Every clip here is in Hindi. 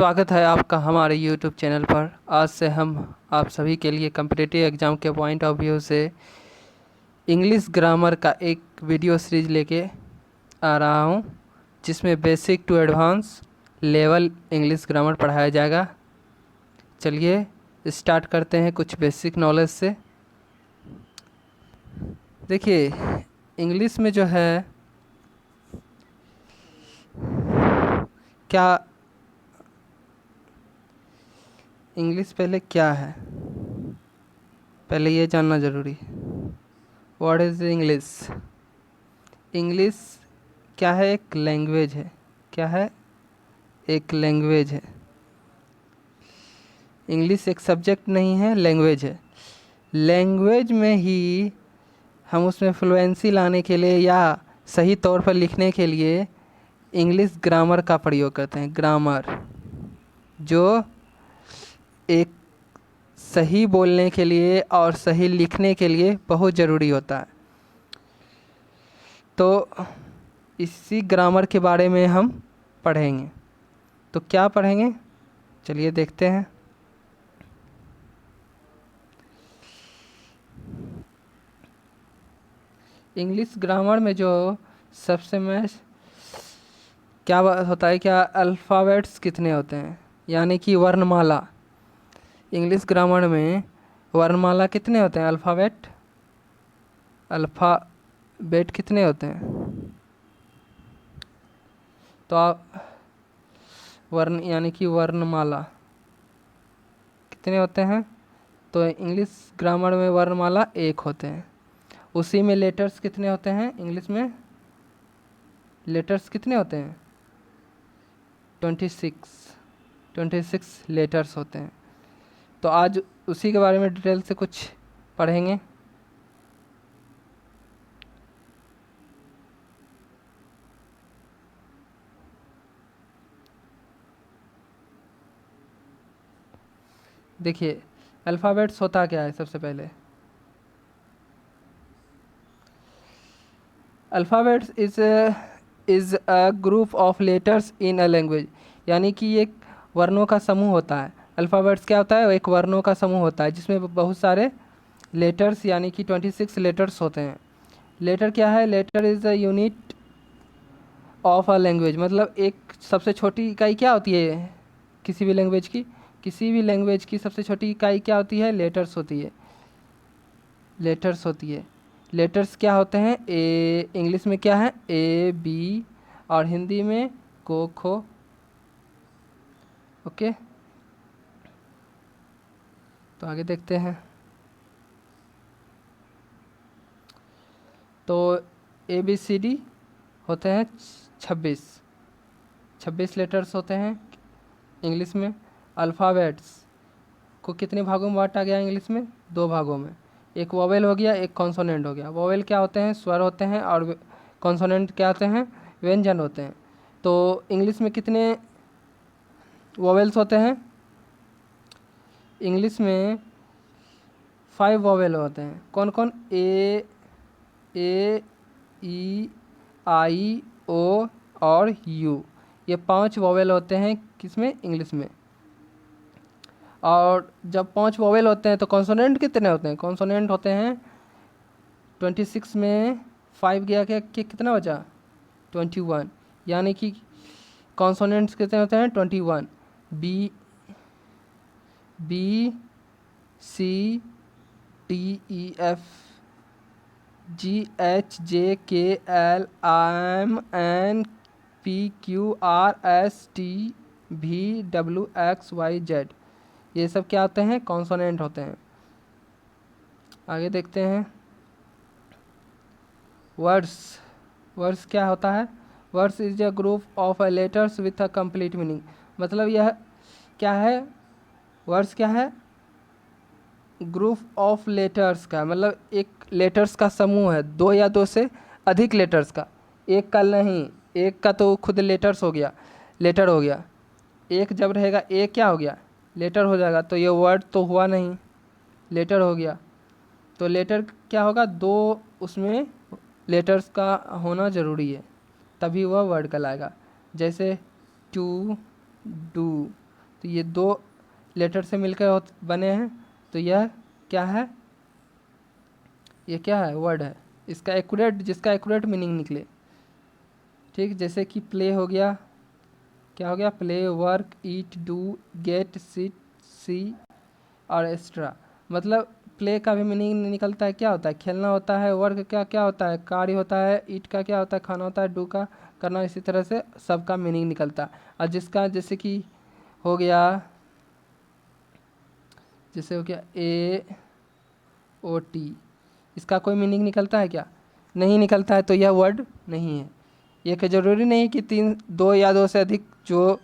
स्वागत है आपका हमारे YouTube चैनल पर। आज से हम आप सभी के लिए कम्पिटिटिव एग्ज़ाम के पॉइंट ऑफ व्यू से इंग्लिश ग्रामर का एक वीडियो सीरीज लेके आ रहा हूँ, जिसमें basic to advance level English grammar पढ़ाया जाएगा। चलिए स्टार्ट करते हैं कुछ बेसिक नॉलेज से। देखिए, इंग्लिश में जो है क्या इंग्लिश पहले क्या है, पहले ये जानना ज़रूरी है। What is English? इंग्लिश क्या है? एक लैंग्वेज है। क्या है? एक लैंग्वेज है। इंग्लिश एक सब्जेक्ट नहीं है, लैंग्वेज है। लैंग्वेज में ही हम उसमें फ्लुएंसी लाने के लिए या सही तौर पर लिखने के लिए इंग्लिश ग्रामर का प्रयोग करते हैं। ग्रामर जो एक सही बोलने के लिए और सही लिखने के लिए बहुत ज़रूरी होता है। तो इसी ग्रामर के बारे में हम पढ़ेंगे। तो क्या पढ़ेंगे, चलिए देखते हैं। इंग्लिश ग्रामर में जो सबसे क्या बात होता है, क्या अल्फ़ाबेट्स कितने होते हैं, यानी कि वर्णमाला। इंग्लिश ग्रामर में वर्णमाला कितने होते हैं? अल्फ़ाबेट कितने होते हैं? तो आप वर्ण यानी कि वर्णमाला कितने होते हैं? तो इंग्लिश ग्रामर में वर्णमाला 1 होते हैं। उसी में लेटर्स कितने होते हैं? इंग्लिश में लेटर्स कितने होते हैं? 26 लेटर्स होते हैं। तो आज उसी के बारे में डिटेल से कुछ पढ़ेंगे। देखिए, अल्फ़ाबेट्स होता क्या है? सबसे पहले alphabets is a group of letters in a language, यानी कि एक वर्णों का समूह होता है। अल्फ़ाबेट्स क्या होता है? एक वर्णों का समूह होता है जिसमें बहुत सारे लेटर्स यानी कि 26 लेटर्स होते हैं। लेटर क्या है? Letter is a unit of a language, मतलब एक सबसे छोटी इकाई क्या होती है किसी भी लैंग्वेज की? किसी भी लैंग्वेज की सबसे छोटी इकाई क्या होती है? लेटर्स होती है। लेटर्स होती है। लेटर्स क्या होते हैं? इंग्लिश में क्या है? ए बी, और हिंदी में को खो। ओके, तो आगे देखते हैं। तो ए बी सी डी होते हैं 26 लेटर्स होते हैं इंग्लिश में। अल्फ़ाबेट्स को कितने भागों में बांटा गया इंग्लिश में? 2 भागों में। एक वोवेल हो गया, एक कॉन्सोनेंट हो गया। वोवेल क्या होते हैं? स्वर होते हैं, और कॉन्सोनेंट क्या होते हैं? व्यंजन होते हैं। तो इंग्लिश में कितने वोवेल्स होते हैं? इंग्लिश में 5 वोवेल होते हैं। कौन कौन? ए ई आई ओ और यू, ये 5 वोवेल होते हैं किसमें? इंग्लिश में। और जब 5 वोवेल होते हैं तो कॉन्सोनेंट कितने होते हैं? कॉन्सोनेंट होते हैं 26 में 5 गया क्या कि कितना बचा? 21, यानी कि कॉन्सोनेंट्स कितने होते हैं? 21। B B C T E F G H J K L M N P Q R S T V W X Y Z, ये सब क्या होते हैं? कॉन्सोनेंट होते हैं। आगे देखते हैं। वर्ड्स वर्ड्स क्या होता है? Words is a group of letters with a complete meaning, मतलब यह क्या है? वर्ड्स क्या है? ग्रुप ऑफ लेटर्स का मतलब एक लेटर्स का समूह है, 2 या 2 से अधिक लेटर्स का। एक का नहीं, एक का तो खुद लेटर्स हो गया, लेटर हो गया। एक जब रहेगा, एक क्या हो गया? लेटर हो जाएगा। तो ये वर्ड तो हुआ नहीं, लेटर हो गया। तो लेटर क्या होगा? 2 उसमें लेटर्स का होना ज़रूरी है, तभी वह वर्ड कहलाएगा। जैसे टू, डू, तो ये दो लेटर से मिलकर बने हैं, तो यह क्या है, ये क्या है, वर्ड है। इसका एक्यूरेट, जिसका एक्यूरेट मीनिंग निकले। ठीक, जैसे कि प्ले हो गया, क्या हो गया, play, work, eat, do, get, sit, see और एक्स्ट्रा। मतलब प्ले का भी मीनिंग निकलता है, क्या होता है, खेलना होता है। वर्क क्या क्या होता है, कार्य होता है। ईट का क्या होता है, खाना होता है। डू का करना। इसी तरह से सबका मीनिंग निकलता है। और जिसका जैसे कि हो गया, जैसे हो गया ए ओ टी, इसका कोई मीनिंग निकलता है क्या, नहीं निकलता है, तो यह वर्ड नहीं है। ये कि ज़रूरी नहीं कि दो या दो से अधिक जो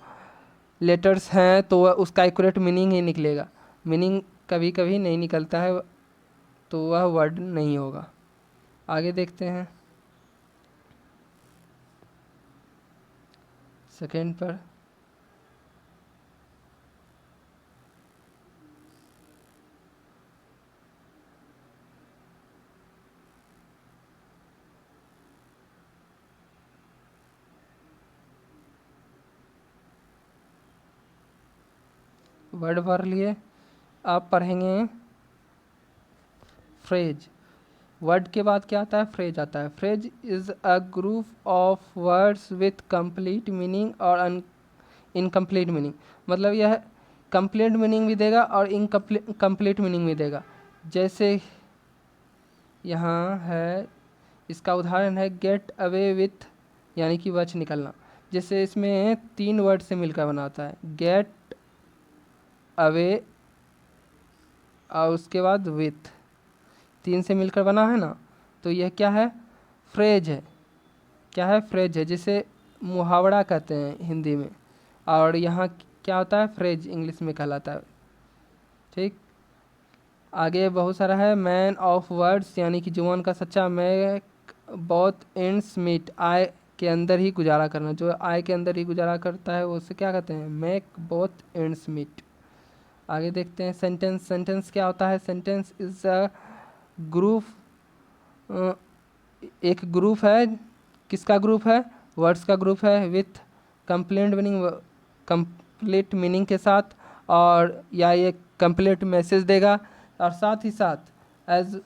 लेटर्स हैं तो वह उसका एक्यूरेट मीनिंग ही निकलेगा। मीनिंग कभी कभी नहीं निकलता है, तो वह वर्ड नहीं होगा। आगे देखते हैं सेकेंड पर। वर्ड भर लिए, आप पढ़ेंगे फ्रेज। वर्ड के बाद क्या आता है, फ्रेज आता है। Phrase is a group of words with complete meaning और इनकम्प्लीट मीनिंग। मतलब यह कंप्लीट मीनिंग भी देगा और इनकम्प्लीट मीनिंग भी देगा। जैसे यहाँ है, इसका उदाहरण है गेट अवे विथ, यानी कि बच निकलना। जैसे इसमें 3 वर्ड से मिलकर बना होता है, गेट अवे और उसके बाद विथ, 3 से मिलकर बना है ना, तो यह क्या है, फ्रेज है। क्या है, फ्रेज है, जिसे मुहावरा कहते हैं हिंदी में, और यहाँ क्या होता है, फ्रेज इंग्लिश में कहलाता है। ठीक, आगे बहुत सारा है, मैन ऑफ वर्ड्स, यानी कि जुबान का सच्चा। मैं बहुत एंड्स मीट, आय के अंदर ही गुजारा करना। जो आय के अंदर ही गुजारा करता है वो उसे क्या कहते हैं, मेक बोथ एंड्स मीट। आगे देखते हैं सेंटेंस। सेंटेंस क्या होता है, सेंटेंस इज अ ग्रुप, एक ग्रुप है। किसका ग्रुप है, वर्ड्स का ग्रुप है, with complete meaning, complete meaning के साथ, और या ये कंप्लीट मैसेज देगा। और साथ ही साथ as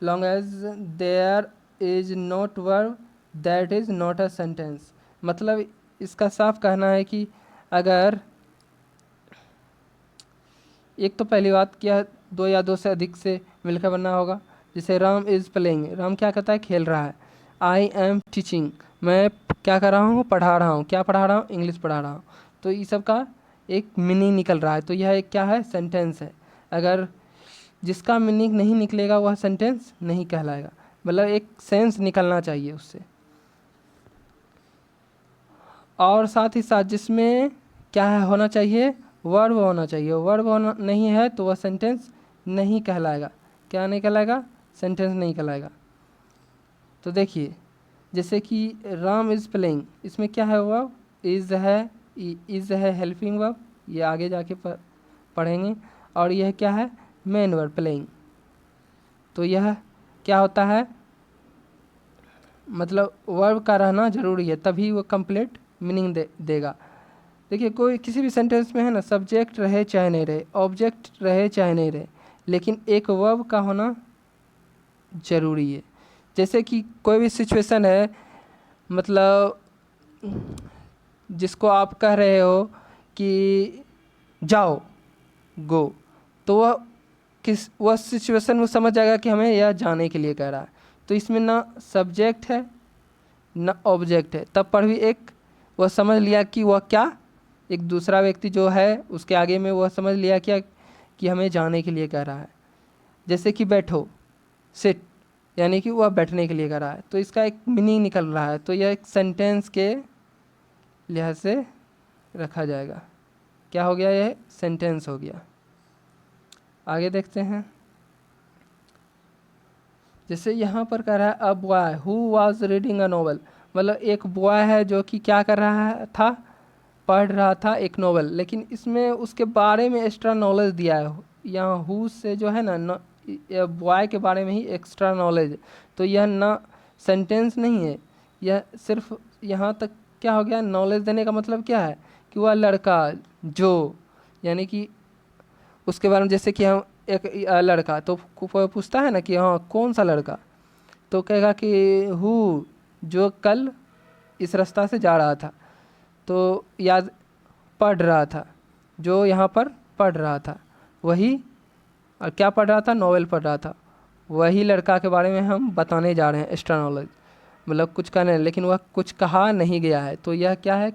long as there is not verb that is not a sentence. मतलब इसका साफ कहना है कि अगर, एक तो पहली बात क्या, दो या दो से अधिक से मिलकर बनना होगा। जैसे राम इज़ प्लेइंग, राम क्या कहता है, खेल रहा है। आई एम टीचिंग, मैं क्या कर रहा हूँ, पढ़ा रहा हूँ। क्या पढ़ा रहा हूँ, इंग्लिश पढ़ा रहा हूँ। तो ये सब का एक मीनिंग निकल रहा है, तो यह एक क्या है, सेंटेंस है। अगर जिसका मीनिंग नहीं निकलेगा वह सेंटेंस नहीं कहलाएगा। मतलब एक सेंस निकलना चाहिए उससे। और साथ ही साथ जिसमें क्या है, होना चाहिए, वर्ब होना चाहिए। वर्ब होना नहीं है तो वह सेंटेंस नहीं कहलाएगा। क्या नहीं कहलाएगा, सेंटेंस नहीं कहलाएगा। तो देखिए, जैसे कि राम इज़ प्लेइंग, इसमें क्या है, वर्ब इज़ है। इज़ है हेल्पिंग वर्ब, ये आगे जाके पढ़ेंगे। और यह क्या है, मेन वर्ब प्लेइंग। तो यह क्या होता है, मतलब वर्ब का रहना ज़रूरी है, तभी वो कंप्लीट मीनिंग देगा। देखिए, कोई किसी भी सेंटेंस में है ना, सब्जेक्ट रहे चाहे नहीं रहे, ऑब्जेक्ट रहे चाहे नहीं रहे, लेकिन एक वर्ब का होना ज़रूरी है। जैसे कि कोई भी सिचुएशन है, मतलब जिसको आप कह रहे हो कि जाओ, गो, तो वह सिचुएशन वो समझ जाएगा कि हमें यह जाने के लिए कह रहा है। तो इसमें ना सब्जेक्ट है ना ऑब्जेक्ट है, तब पर भी एक वह समझ लिया कि वह क्या, एक दूसरा व्यक्ति जो है उसके आगे में वह समझ लिया क्या कि हमें जाने के लिए कह रहा है। जैसे कि बैठो, सिट, यानी कि वह बैठने के लिए कह रहा है, तो इसका एक मीनिंग निकल रहा है। तो यह एक सेंटेंस के लिहाज से रखा जाएगा। क्या हो गया, यह सेंटेंस हो गया। आगे देखते हैं, जैसे यहाँ पर कह रहा है a boy who was reading a novel. मतलब एक बॉय है जो कि क्या कर रहा था, पढ़ रहा था एक नोवेल, लेकिन इसमें उसके बारे में एक्स्ट्रा नॉलेज दिया है। यहाँ हु से जो है ना, बॉय के बारे में ही एक्स्ट्रा नॉलेज। तो यह ना सेंटेंस नहीं है, यह सिर्फ यहाँ तक क्या हो गया, नॉलेज देने का मतलब क्या है कि वह लड़का जो, यानी कि उसके बारे में, जैसे कि हम एक लड़का, तो पूछता है ना कि हाँ कौन सा लड़का, तो कहेगा कि हु, जो कल इस रास्ता से जा रहा था, तो याद पढ़ रहा था, जो यहाँ पर पढ़ रहा था वही। और क्या पढ़ रहा था? नॉवेल पढ़ रहा था। वही लड़का के बारे में हम बताने जा रहे हैं, एक्स्ट्रा नॉलेज, मतलब कुछ कहने, लेकिन वह कुछ कहा नहीं गया है, तो यह क्या है?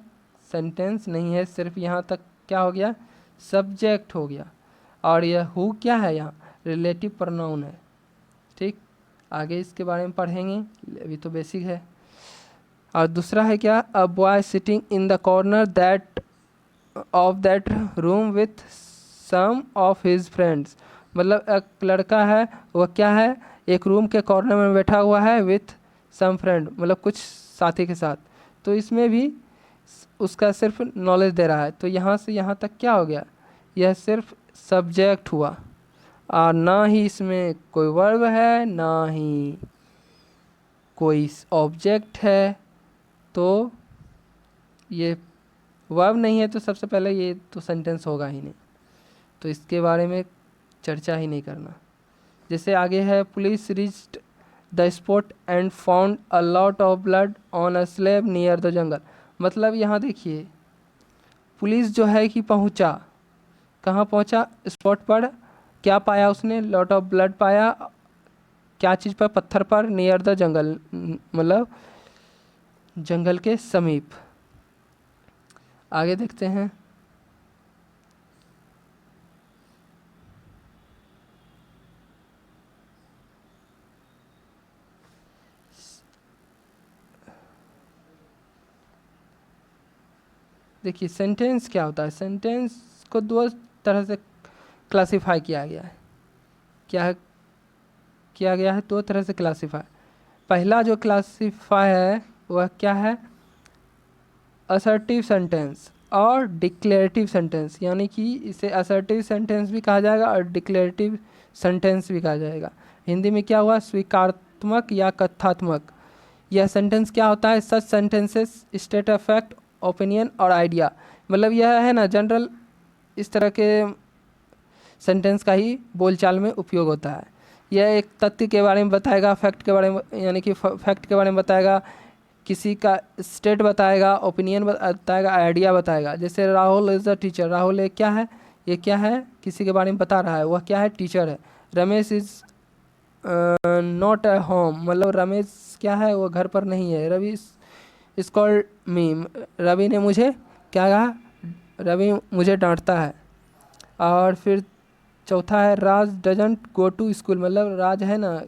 सेंटेंस नहीं है, सिर्फ यहाँ तक क्या हो गया? सब्जेक्ट हो गया। और यह हु क्या है? यहाँ रिलेटिव प्रोनाउन है। ठीक, आगे इसके बारे में पढ़ेंगे, अभी तो बेसिक है। और दूसरा है क्या? A boy sitting in the corner that of that room with some of his friends, मतलब एक लड़का है, वह क्या है? एक रूम के कॉर्नर में बैठा हुआ है विथ सम फ्रेंड, मतलब कुछ साथी के साथ। तो इसमें भी उसका सिर्फ नॉलेज दे रहा है, तो यहाँ से यहाँ तक क्या हो गया? यह सिर्फ सब्जेक्ट हुआ, और ना ही इसमें कोई वर्ब है, ना ही कोई ऑब्जेक्ट है। तो ये वर्ब नहीं है, तो सबसे पहले ये तो सेंटेंस होगा ही नहीं, तो इसके बारे में चर्चा ही नहीं करना। जैसे आगे है, police reached the spot and found a lot of blood on a slab near the jungle, मतलब यहाँ देखिए, पुलिस जो है कि पहुँचा, कहाँ पहुँचा? स्पॉट पर। क्या पाया उसने? लॉट ऑफ ब्लड पाया। क्या चीज़ पर? पत्थर पर, नियर द जंगल, मतलब जंगल के समीप। आगे देखते हैं। देखिए सेंटेंस क्या होता है? सेंटेंस को दो तरह से क्लासिफाई किया गया है। क्या किया गया है? दो तरह से क्लासिफाई। पहला जो क्लासिफाई है वह क्या है? असर्टिव सेंटेंस और डिक्लेरेटिव सेंटेंस, यानी कि इसे असर्टिव सेंटेंस भी कहा जाएगा और डिक्लेरेटिव सेंटेंस भी कहा जाएगा। हिंदी में क्या हुआ? स्वीकारात्मक या कथात्मक। यह सेंटेंस क्या होता है? Such sentences state a fact, opinion और आइडिया, मतलब यह है ना जनरल, इस तरह के सेंटेंस का ही बोलचाल में उपयोग होता है। यह एक तथ्य के बारे में बताएगा, फैक्ट के बारे में, यानी कि फैक्ट के बारे में बताएगा, किसी का स्टेट बताएगा, ओपिनियन बताएगा, आइडिया बताएगा। जैसे Rahul is a teacher, Rahul एक क्या है? ये क्या है? किसी के बारे में बता रहा है, वह क्या है? टीचर है। Ramesh is not a home, मतलब रमेश क्या है? वो घर पर नहीं है। Ravi is called me, Ravi ने मुझे क्या कहा? रवि मुझे डांटता है। और फिर चौथा है, राज डजंट गो टू स्कूल, मतलब राज है ना,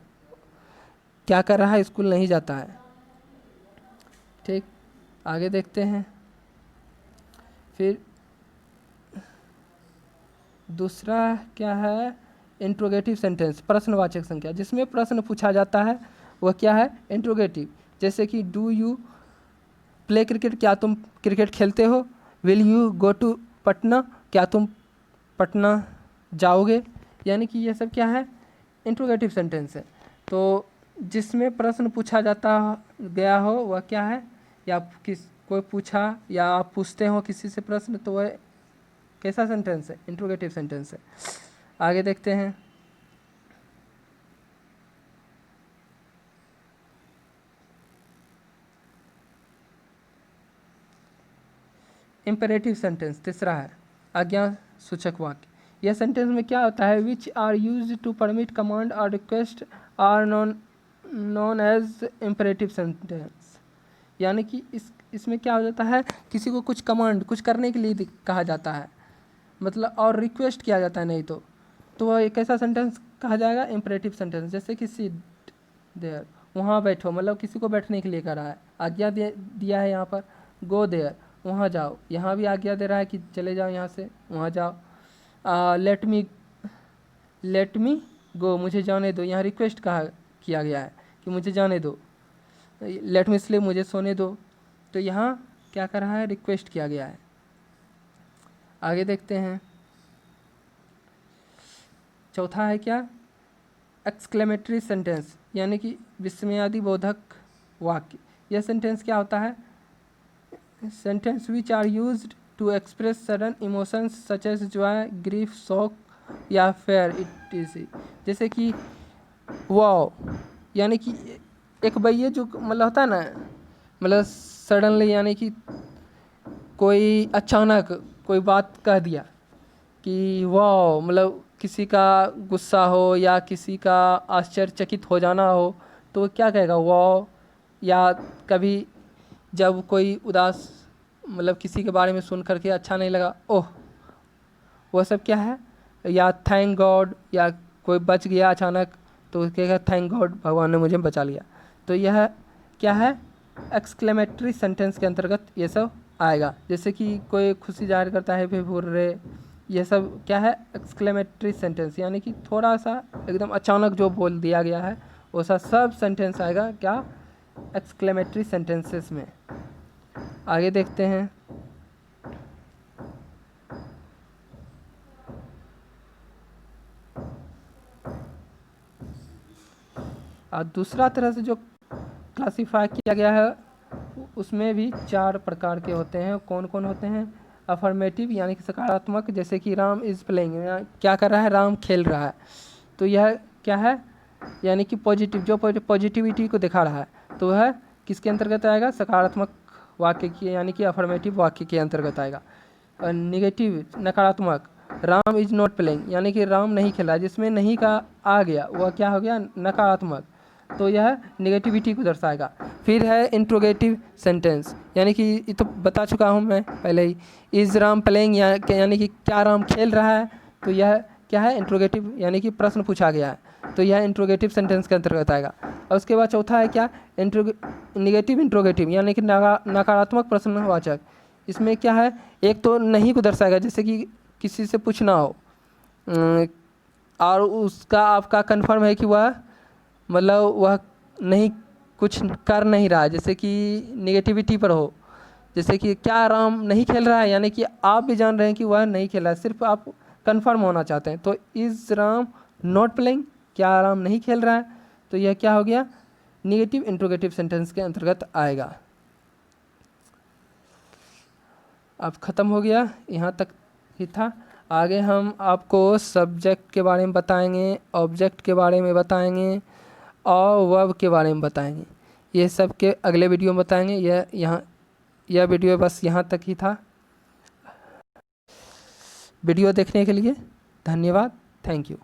क्या कर रहा है? स्कूल नहीं जाता है। ठीक, आगे देखते हैं। फिर दूसरा क्या है? इंट्रोगेटिव सेंटेंस, प्रश्नवाचक संख्या, जिसमें प्रश्न पूछा जाता है, वह क्या है? इंट्रोगेटिव। जैसे कि डू यू प्ले क्रिकेट, क्या तुम क्रिकेट खेलते हो? Will you go to Patna, क्या तुम पटना जाओगे? यानी कि ये सब क्या है? इंट्रोगेटिव सेंटेंस है। तो जिसमें प्रश्न पूछा जाता गया हो वह क्या है? या किस कोई पूछा या आप पूछते हो किसी से प्रश्न, तो वह कैसा सेंटेंस है? इंट्रोगेटिव सेंटेंस है। आगे देखते हैं। इम्पेरेटिव सेंटेंस तीसरा है, आज्ञा सूचक वाक्य। यह सेंटेंस में क्या होता है? Which are use to permit command और request are known as imperative sentence, यानी कि इसमें क्या हो जाता है? किसी को कुछ कमांड, कुछ करने के लिए कहा जाता है, मतलब और रिक्वेस्ट किया जाता है, नहीं तो वह एक ऐसा सेंटेंस कहा जाएगा इम्पेरेटिव सेंटेंस। जैसे कि सिट देयर, वहाँ बैठो, मतलब किसी को बैठने के लिए कह रहा है, आज्ञा दिया है यहाँ पर। गो देयर, वहाँ जाओ, यहाँ भी आज्ञा दे रहा है कि चले जाओ यहाँ से, वहाँ जाओ। लेट मी गो, मुझे जाने दो, यहाँ रिक्वेस्ट कहा किया गया है कि मुझे जाने दो। लेट मी स्लीप, मुझे सोने दो, तो यहाँ क्या कर रहा है? रिक्वेस्ट किया गया है। आगे देखते हैं। चौथा है क्या? एक्सक्लेमेटरी सेंटेंस, यानी कि विस्मयादि बोधक वाक्य। यह सेंटेंस क्या होता है? Sentence which are used to express sudden emotions such as joy, grief, shock या फेयर इट इज। जैसे कि वाओ, यानी कि एक भैया जो मतलब होता है ना, मतलब सडनली, यानी कि कोई अचानक कोई बात कह दिया कि वाह, मतलब किसी का गुस्सा हो या किसी का आश्चर्यचकित हो जाना हो तो वो क्या कहेगा, वाह। या कभी जब कोई उदास, मतलब किसी के बारे में सुन करके अच्छा नहीं लगा, ओह, वो सब क्या है। या थैंक गॉड, या कोई बच गया अचानक तो कहेगा थैंक गॉड, भगवान ने मुझे बचा लिया। तो यह क्या है, एक्सक्लेमेटरी सेंटेंस के अंतर्गत ये सब आएगा। जैसे कि कोई खुशी जाहिर करता है, फिर हुर्रे, ये सब क्या है, एक्सक्लेमेटरी सेंटेंस, यानी कि थोड़ा सा एकदम अचानक जो बोल दिया गया है वैसा सब सेंटेंस आएगा क्या, एक्सक्लेमेटरी सेंटेंसेस में। आगे देखते हैं। और दूसरा तरह से जो क्लासीफाई किया गया है उसमें भी 4 प्रकार के होते हैं। कौन कौन होते हैं, अफर्मेटिव यानी कि सकारात्मक, जैसे कि राम इज़ प्लेइंग, क्या कर रहा है, राम खेल रहा है। तो यह क्या है, यानी कि पॉजिटिव, जो पॉजिटिविटी को दिखा रहा है, तो वह किसके अंतर्गत आएगा, सकारात्मक वाक्य के, यानी कि अफर्मेटिव वाक्य के अंतर्गत आएगा। और निगेटिव, नकारात्मक, राम इज नॉट प्लेइंग, यानी कि राम नहीं खेल रहा, जिसमें नहीं का आ गया वह क्या हो गया, नकारात्मक, तो यह निगेटिविटी को दर्शाएगा। फिर है इंट्रोगेटिव सेंटेंस, यानी कि ये तो बता चुका हूँ मैं पहले ही, इज राम प्लेइंग, यानी कि क्या राम खेल रहा है, तो यह क्या है, इंट्रोगेटिव, यानी कि प्रश्न पूछा गया है, तो यह इंट्रोगेटिव सेंटेंस के अंतर्गत आएगा। और उसके बाद चौथा है क्या, निगेटिव इंट्रोगेटिव, यानी कि नकारात्मक प्रश्नवाचक। इसमें क्या है, एक तो नहीं को दर्शाएगा, जैसे कि किसी से पूछना हो और उसका आपका कन्फर्म है कि वह, मतलब वह नहीं कुछ कर नहीं रहा है, जैसे कि निगेटिविटी पर हो, जैसे कि क्या राम नहीं खेल रहा है, यानी कि आप भी जान रहे हैं कि वह नहीं खेल रहा है, सिर्फ आप कंफर्म होना चाहते हैं, तो इज राम नॉट प्लेइंग, क्या राम नहीं खेल रहा है, तो यह क्या हो गया, निगेटिव इंट्रोगेटिव सेंटेंस के अंतर्गत आएगा। अब ख़त्म हो गया, यहाँ तक ही था। आगे हम आपको सब्जेक्ट के बारे में बताएंगे, ऑब्जेक्ट के बारे में बताएंगे और वर्ब के बारे में बताएंगे। ये सब के अगले वीडियो में बताएंगे। यह वीडियो बस यहाँ तक ही था। वीडियो देखने के लिए धन्यवाद, थैंक यू।